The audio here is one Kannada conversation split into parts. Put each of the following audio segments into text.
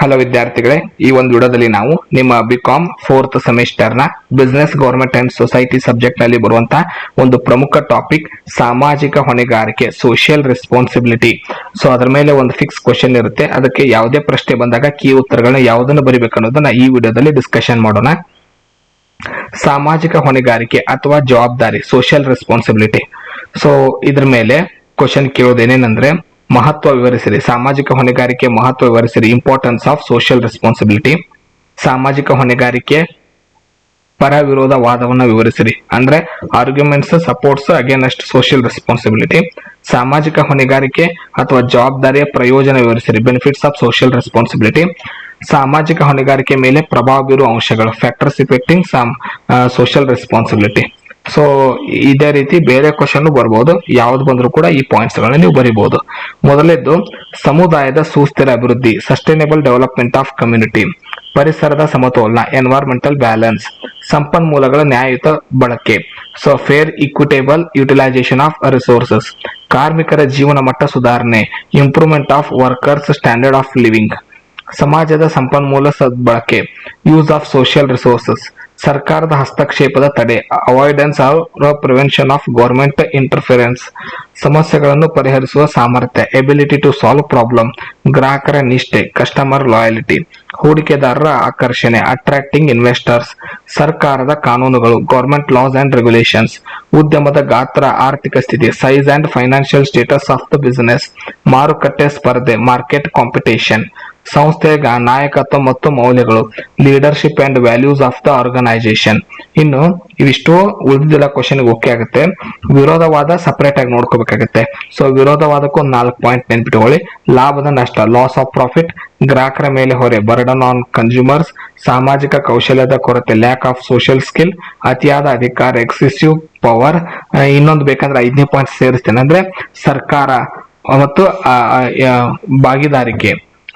ಹಲೋ ವಿದ್ಯಾರ್ಥಿಗಳೇ, ಈ ಒಂದು ವಿಡಿಯೋದಲ್ಲಿ ನಾವು ನಿಮ್ಮ ಬಿಕಾಂ 4th ಸೆಮಿಸ್ಟರ್ನ business government and society subject ನಲ್ಲಿ ಬರುವಂತಹ ಒಂದು ಪ್ರಮುಖ ಟಾಪಿಕ್ ಸಾಮಾಜಿಕ ಹೊಣೆಗಾರಿಕೆ, ಸೋಷಿಯಲ್ ರೆಸ್ಪಾನ್ಸಿಬಿಲಿಟಿ. ಸೊ ಅದರ ಮೇಲೆ ಒಂದು ಫಿಕ್ಸ್ ಕ್ವಶನ್ ಇರುತ್ತೆ. ಅದಕ್ಕೆ ಯಾವುದೇ ಪ್ರಶ್ನೆ ಬಂದಾಗ ಕೀ ಉತ್ತರಗಳನ್ನ ಯಾವುದನ್ನು ಬರಿಬೇಕು ಅನ್ನೋದನ್ನ ಈ ವಿಡಿಯೋದಲ್ಲಿ ಡಿಸ್ಕಷನ್ ಮಾಡೋಣ. ಸಾಮಾಜಿಕ ಹೊಣೆಗಾರಿಕೆ ಅಥವಾ ಜವಾಬ್ದಾರಿ, ಸೋಷಿಯಲ್ ರೆಸ್ಪಾನ್ಸಿಬಿಲಿಟಿ. ಸೊ ಇದ್ರ ಮೇಲೆ ಕ್ವಶನ್ ಕೇಳೋದೇನೇನಂದ್ರೆ, ಮಹತ್ವ ವಿವರಿಸಿರಿ. ಸಾಮಾಜಿಕ ಹೊಣೆಗಾರಿಕೆ ಮಹತ್ವ ವಿವರಿಸಿರಿ. Importance of social responsibility. ಸಾಮಾಜಿಕ ಹೊಣೆಗಾರಿಕೆ ಪರ ವಿರೋಧ ವಾದವನ್ನು ವಿವರಿಸಿರಿ. ಅಂದ್ರೆ arguments supports against social responsibility. ಸಾಮಾಜಿಕ ಹೊಣೆಗಾರಿಕೆ ಅಥವಾ ಜವಾಬ್ದಾರಿಯ ಪ್ರಯೋಜನ ವಿವರಿಸಿರಿ. Benefits of social responsibility. ಸಾಮಾಜಿಕ ಹೊಣೆಗಾರಿಕೆ ಮೇಲೆ ಪ್ರಭಾವ ಬೀರುವ ಅಂಶಗಳು, factors effecting social responsibility. So ಇದೇ ರೀತಿ ಬೇರೆ ಕ್ವಶನ್ ಬರ್ಬೋದು. ಯಾವ್ದು ಬಂದ್ರು ಕೂಡ ಈ ಪಾಯಿಂಟ್ಸ್ ಗಳನ್ನ ನೀವು ಬರೀಬಹುದು. ಮೊದಲನೇದು ಸಮುದಾಯದ ಸುಸ್ಥಿರ ಅಭಿವೃದ್ಧಿ, ಸಸ್ಟೈನೇಬಲ್ ಡೆವಲಪ್ಮೆಂಟ್ ಆಫ್ ಕಮ್ಯುನಿಟಿ. ಪರಿಸರದ ಸಮತೋಲನ, ಎನ್ವೈರನ್ಮೆಂಟಲ್ ಬ್ಯಾಲೆನ್ಸ್. ಸಂಪನ್ಮೂಲಗಳ ನ್ಯಾಯಯುತ ಬಳಕೆ, so fair equitable utilisation of resources. ಕಾರ್ಮಿಕರ ಜೀವನ ಮಟ್ಟ ಸುಧಾರಣೆ, improvement of workers standard of living. ಸಮಾಜದ ಸಂಪನ್ಮೂಲ ಸದ್ಬಳಕೆ, ಯೂಸ್ ಆಫ್ ಸೋಷಿಯಲ್ ರಿಸೋರ್ಸಸ್. ಸರ್ಕಾರದ ಹಸ್ತಕ್ಷೇಪದ ತಡೆ, avoidance prevention of government interference. ಸಮಸ್ಯೆಗಳನ್ನು ಪರಿಹರಿಸುವ ಸಾಮರ್ಥ್ಯ, ಎಬಿಲಿಟಿ ಟು ಸಾಲ್ವ್ ಪ್ರಾಬ್ಲಮ್. ಗ್ರಾಹಕರ ನಿಷ್ಠೆ, ಕಸ್ಟಮರ್ ಲಾಯಲ್ಟಿ. ಹೂಡಿಕೆದಾರರ ಆಕರ್ಷಣೆ, ಅಟ್ರಾಕ್ಟಿಂಗ್ ಇನ್ವೆಸ್ಟರ್ಸ್. ಸರ್ಕಾರದ ಕಾನೂನುಗಳು, ಗವರ್ಮೆಂಟ್ ಲಾಸ್ ಅಂಡ್ ರೆಗ್ಯುಲೇಷನ್ಸ್. ಉದ್ಯಮದ ಗಾತ್ರ, ಆರ್ಥಿಕ ಸ್ಥಿತಿ, size and financial status of the business. ಮಾರುಕಟ್ಟೆ ಸ್ಪರ್ಧೆ, ಮಾರ್ಕೆಟ್ ಕಾಂಪಿಟೇಷನ್. ಸಂಸ್ಥೆಯ ನಾಯಕತ್ವ ಮತ್ತು ಮೌಲ್ಯಗಳು, leadership and values of the organisation. ಇನ್ನು ಇವಿಷ್ಟು ಉಳಿದಿಲ್ಲ ಕ್ವಶನ್ ಓಕೆ ಆಗುತ್ತೆ. ವಿರೋಧವಾದ ಸಪರೇಟ್ ಆಗಿ ನೋಡ್ಕೋಬೇಕಾಗುತ್ತೆ. ಸೊ ವಿರೋಧವಾದಕ್ಕೂ 4 ಪಾಯಿಂಟ್ ನೆನ್ಪಿಟ್ಕೊಳ್ಳಿ. ಲಾಭದ ನಷ್ಟ, ಲಾಸ್ ಆಫ್ ಪ್ರಾಫಿಟ್. ಗ್ರಾಹಕರ ಮೇಲೆ ಹೊರೆ, ಬರ್ಡನ್ ಆನ್ ಕನ್ಸ್ಯೂಮರ್ಸ್. ಸಾಮಾಜಿಕ ಕೌಶಲ್ಯದ ಕೊರತೆ, ಲ್ಯಾಕ್ ಆಫ್ ಸೋಷಿಯಲ್ ಸ್ಕಿಲ್. ಅತಿಯಾದ ಅಧಿಕಾರ, ಎಕ್ಸೆಸಿವ್ ಪವರ್. ಇನ್ನೊಂದು ಬೇಕಂದ್ರೆ 5ನೇ ಪಾಯಿಂಟ್ ಸೇರಿಸ್ತೇನೆ, ಅಂದ್ರೆ ಸರ್ಕಾರ ಮತ್ತು ಭಾಗಿದಾರಿಕೆ.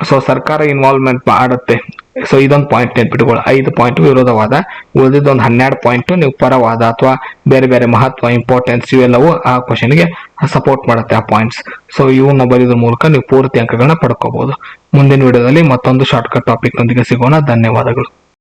ಸೊ ಸರ್ಕಾರ ಇನ್ವಾಲ್ವ್ಮೆಂಟ್ ಮಾಡುತ್ತೆ. ಸೊ ಇದೊಂದು ಪಾಯಿಂಟ್ ನೆನ್ಪಿಟ್ಕೊಳ್ಳಿ. 5 ಪಾಯಿಂಟ್ ವಿರೋಧವಾದ, ಉಳಿದಿದ್ದೊಂದು 12 ಪಾಯಿಂಟ್ ನೀವು ಪರವಾದ ಅಥವಾ ಬೇರೆ ಬೇರೆ ಮಹತ್ವ, ಇಂಪಾರ್ಟೆನ್ಸ್ ಇವೆಲ್ಲವೂ ಆ ಕ್ವಶನ್ಗೆ ಸಪೋರ್ಟ್ ಮಾಡುತ್ತೆ ಆ ಪಾಯಿಂಟ್ಸ್. ಸೊ ಇವನ್ನ ಬರೆಯೋದ್ರ ಮೂಲಕ ನೀವು ಪೂರ್ತಿ ಅಂಕಗಳನ್ನ ಪಡ್ಕೋಬಹುದು. ಮುಂದಿನ ವಿಡಿಯೋದಲ್ಲಿ ಮತ್ತೊಂದು ಶಾರ್ಟ್ಕಟ್ ಟಾಪಿಕ್ ನೊಂದಿಗೆ ಸಿಗೋಣ. ಧನ್ಯವಾದಗಳು.